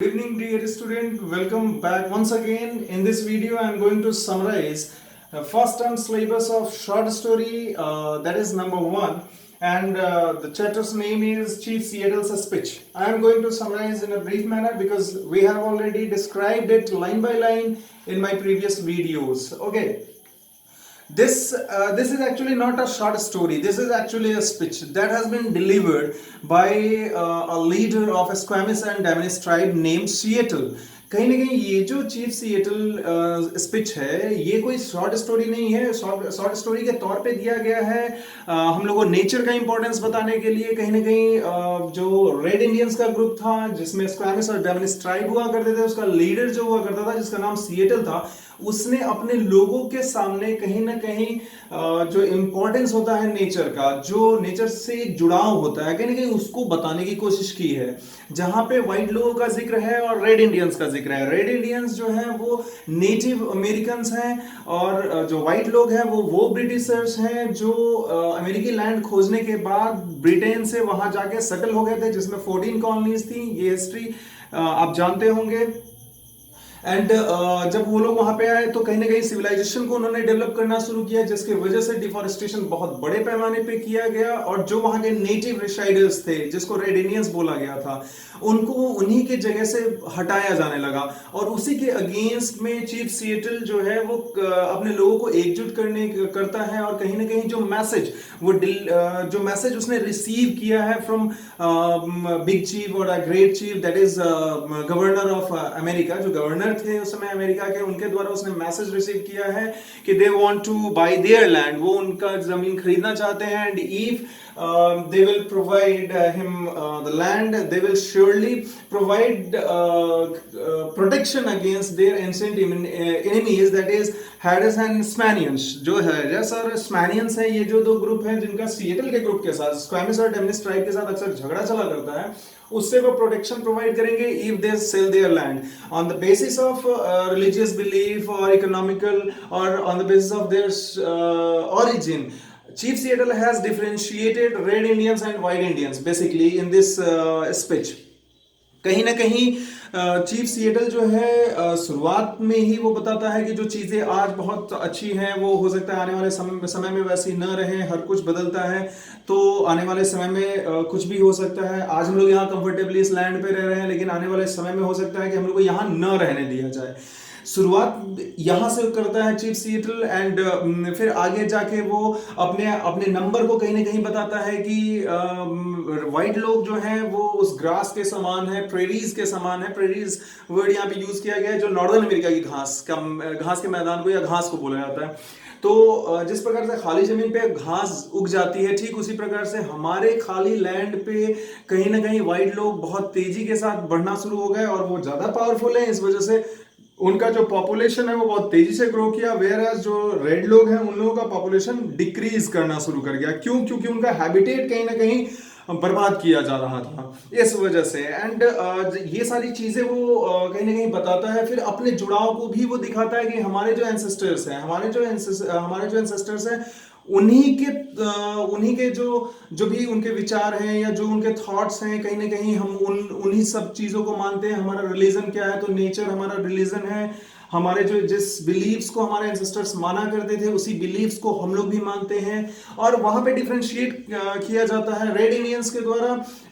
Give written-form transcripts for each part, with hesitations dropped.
Good evening, dear student. Welcome back once again. In this video, I am going to summarize first term syllabus of short story. That is number one, and the chapter's name is Chief Seattle's speech. I am going to summarize in a brief manner because we have already described it line by line in my previous videos. Okay. This is actually not a short story. This is actually a speech that has been delivered by a leader of a Squamish and Davenese tribe named Seattle. कहीं ना कहीं ये जो chief Seattle speech है ये कोई short story नहीं है, शॉर्ट स्टोरी के तौर पे दिया गया है हम लोगों को नेचर का इंपॉर्टेंस बताने के लिए। कहीं ना कहीं जो रेड इंडियंस का ग्रुप था जिसमें स्क्वैमिश और डेमनिस ट्राइब हुआ करते थे, उसका लीडर जो हुआ करता था जिसका नाम सिएटल था, उसने अपने लोगों के सामने कहीं ना कहीं जो इंपॉर्टेंस होता है नेचर का, जो नेचर से एक जुड़ाव होता है, कहीं ना कहीं उसको बताने की कोशिश की है। जहां पे व्हाइट लोगों का जिक्र है और रेड इंडियंस का जिक्र है। रेड इंडियंस जो है वो नेटिव अमेरिकन्स हैं और जो व्हाइट लोग हैं वो ब्रिटिशर्स हैं जो अमेरिकी लैंड खोजने के बाद ब्रिटेन से वहां जाके सेटल हो गए थे, जिसमें 14 कॉलोनीज थी। ये हिस्ट्री आप जानते होंगे। एंड जब वो लोग वहां पे आए तो कहीं ना कहीं सिविलाइजेशन को उन्होंने डेवलप करना शुरू किया, जिसकी वजह से डिफॉरेस्टेशन बहुत बड़े पैमाने पे किया गया और जो वहां के नेटिव रिसाइडर्स थे जिसको रेड इंडियंस बोला गया था, उनको उन्हीं के जगह से हटाया जाने लगा। और उसी के अगेंस्ट में चीफ सिएटल जो है वो अपने लोगों को एकजुट करता है और कहीं ना कहीं जो मैसेज उसने रिसीव किया है फ्रॉम बिग चीफ और great chief, that is governor of America, जो गवर्नर थे उस समय अमेरिका के, उनके द्वारा उसने मैसेज रिसीव किया है कि they want to buy their land, वो उनका जमीन खरीदना चाहते हैं। And if they will provide him the land, they will surely provide protection against their ancient enemies, that is Harris and Smanians। जो Harris और Smanians है, ये जो दो ग्रुप हैं जिनका सिएटल के ग्रुप के साथ, स्क्वैमिश और डेमनिस ट्राइब के साथ अक्सर झगड़ा चला करता है, उससे वो प्रोटेक्शन प्रोवाइड करेंगे if they sell their land on the basis of religious belief और इकोनॉमिकल और on the basis of their origin। Chief Seattle has differentiated red Indians and white Indians basically in this speech। कहीं ना कहीं chief Seattle जो है शुरुआत में ही वो बताता है कि जो चीजें आज बहुत अच्छी हैं वो हो सकता है आने वाले समय में वैसी न रहे, हर कुछ बदलता है, तो आने वाले समय में कुछ भी हो सकता है। आज हम लोग यहाँ कंफर्टेबली इस लैंड पे रह रहे हैं, लेकिन आने वाले समय में हो सकता है कि हम लोग को यहाँ न रहने दिया जाए। शुरुआत यहां से करता है चीफ सिएटल एंड फिर आगे जाके वो अपने नंबर को कहीं ना कहीं बताता है कि व्हाइट लोग जो हैं वो उस ग्रास के समान है, प्रेरीज के समान है। प्रेरीज वर्ड यहाँ पे यूज किया गया है जो नॉर्दर्न अमेरिका की घास के मैदान को या घास को बोला जाता है। तो जिस प्रकार से खाली जमीन पे घास उग जाती है, ठीक उसी प्रकार से हमारे खाली लैंड पे कहीं ना कहीं व्हाइट लोग बहुत तेजी के साथ बढ़ना शुरू हो गए और वो ज्यादा पावरफुल है, इस वजह से उनका जो पॉपुलेशन है वो बहुत तेजी से ग्रो किया। वेयर एज जो रेड लोग हैं उन लोगों का पॉपुलेशन डिक्रीज करना शुरू कर गया। क्यों? क्योंकि उनका हैबिटेट कहीं ना कहीं बर्बाद किया जा रहा था इस वजह से। एंड ये सारी चीजें वो कहीं ना कहीं बताता है। फिर अपने जुड़ाव को भी वो दिखाता है कि हमारे जो एंसेस्टर्स हैं, हमारे जो एंसेस्टर्स हैं उन्हीं के जो भी उनके विचार हैं या जो उनके थॉट्स हैं, कहीं ना कहीं हम उन्हीं सब चीजों को मानते हैं। हमारा रिलीजन क्या है? तो नेचर हमारा रिलीजन है। हमारे जो जिस बिलीव्स को हमारे एंसेस्टर्स माना करते थे उसी बिलीव्स को हम लोग भी मानते हैं। और वहां पे डिफरेंशिएट किया जाता है रेड इंडियंस के द्वारा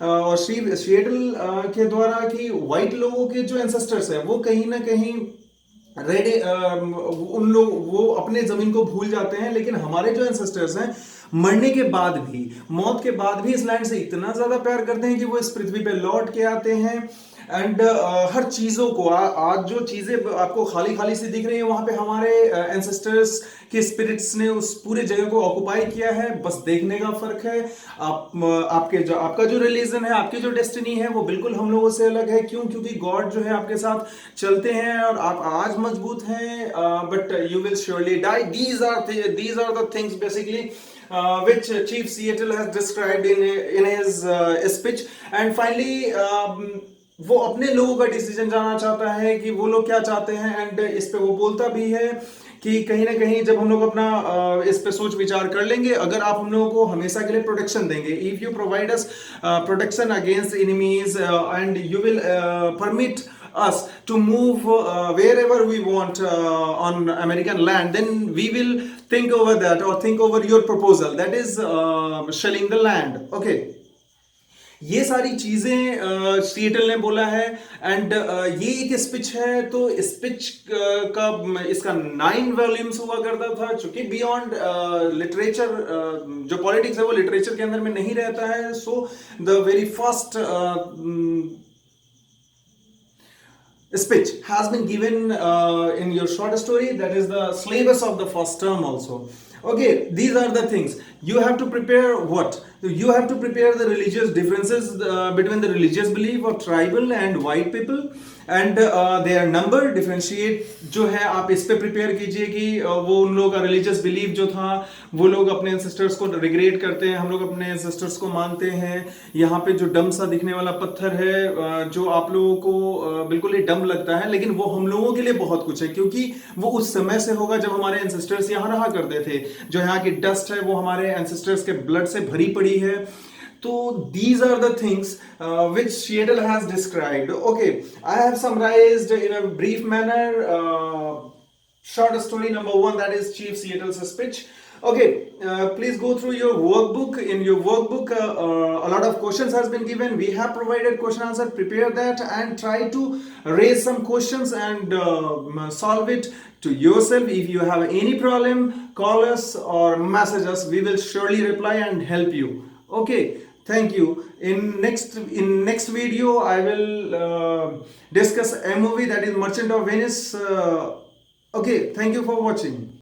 और सिएटल के द्वारा कि व्हाइट लोगों के जो एंसेस्टर्स हैं वो कहीं ना कहीं रेड उन लोग वो अपने जमीन को भूल जाते हैं, लेकिन हमारे जो एंसेस्टर्स हैं मरने के बाद भी, मौत के बाद भी इस लैंड से इतना ज्यादा प्यार करते हैं कि वो इस पृथ्वी पे लौट के आते हैं। एंड हर चीजों को आज जो चीजें आपको खाली खाली सी दिख रही है वहां पे हमारे एंसेस्टर्स के स्पिरिट्स ने उस पूरे जगह को ऑक्युपाई किया है। बस देखने का फर्क है। आपका जो रिलीजन है, आपकी जो डेस्टिनी है वो बिल्कुल हम लोगों से अलग है। क्यों? क्योंकि गॉड जो है आपके साथ चलते हैं और आप आज मजबूत हैं but you will surely die. These are the things basically which Chief Seattle has described in his speech। And finally वो अपने लोगों का डिसीजन जानना चाहता है कि वो लोग क्या चाहते हैं। एंड इस पे वो बोलता भी है कि कहीं ना कहीं जब हम लोग अपना इस पे सोच विचार कर लेंगे, अगर आप हम लोगों को हमेशा के लिए प्रोटेक्शन देंगे, if you provide us protection against enemies and you will permit us to move wherever we want on American land, then we will think over that, or think over your proposal, that is shelling the land. Okay, ये सारी चीजें Seattle ने बोला है. And ये एक speech है, तो स्पिच का इसका 9 वॉल्यूम्स हुआ करता था, चूंकि बियॉन्ड लिटरेचर, जो पॉलिटिक्स है वो लिटरेचर के अंदर में नहीं रहता है. So the very first speech has been given in your short story, that is the syllabus of the first term also. Okay, these are the things you have to prepare. What you have to prepare: the religious differences between the religious belief of tribal and white people, and their number. Differentiate जो है आप इस पे prepare कीजिए कि वो उन लोगों का रिलीजियस बिलीफ जो था, वो लोग अपने एंसेस्टर्स को रिग्रेट करते हैं, हम लोग अपने एंसेस्टर्स को मानते हैं. यहाँ पे जो डम सा दिखने वाला पत्थर है, जो आप लोगों को बिल्कुल ही डम लगता है, लेकिन वो हम लोगों के लिए बहुत कुछ है, क्योंकि वो उस समय से होगा जब हमारे एंसेस्टर्स यहाँ रहा करते थे. जो यहाँ की डस्ट है वो हमारे एंसेस्टर्स के ब्लड से भरी पड़ी है. So these are the things which Seattle has described. Okay, I have summarized in a brief manner short story number 1, that is Chief Seattle's speech. Okay, please go through your workbook. In your workbook, a lot of questions has been given. We have provided question answer. Prepare that and try to raise some questions and solve it to yourself. If you have any problem, call us or message us. We will surely reply and help you. Okay, thank you. In next video I will discuss a movie, that is Merchant of Venice. Okay, thank you for watching.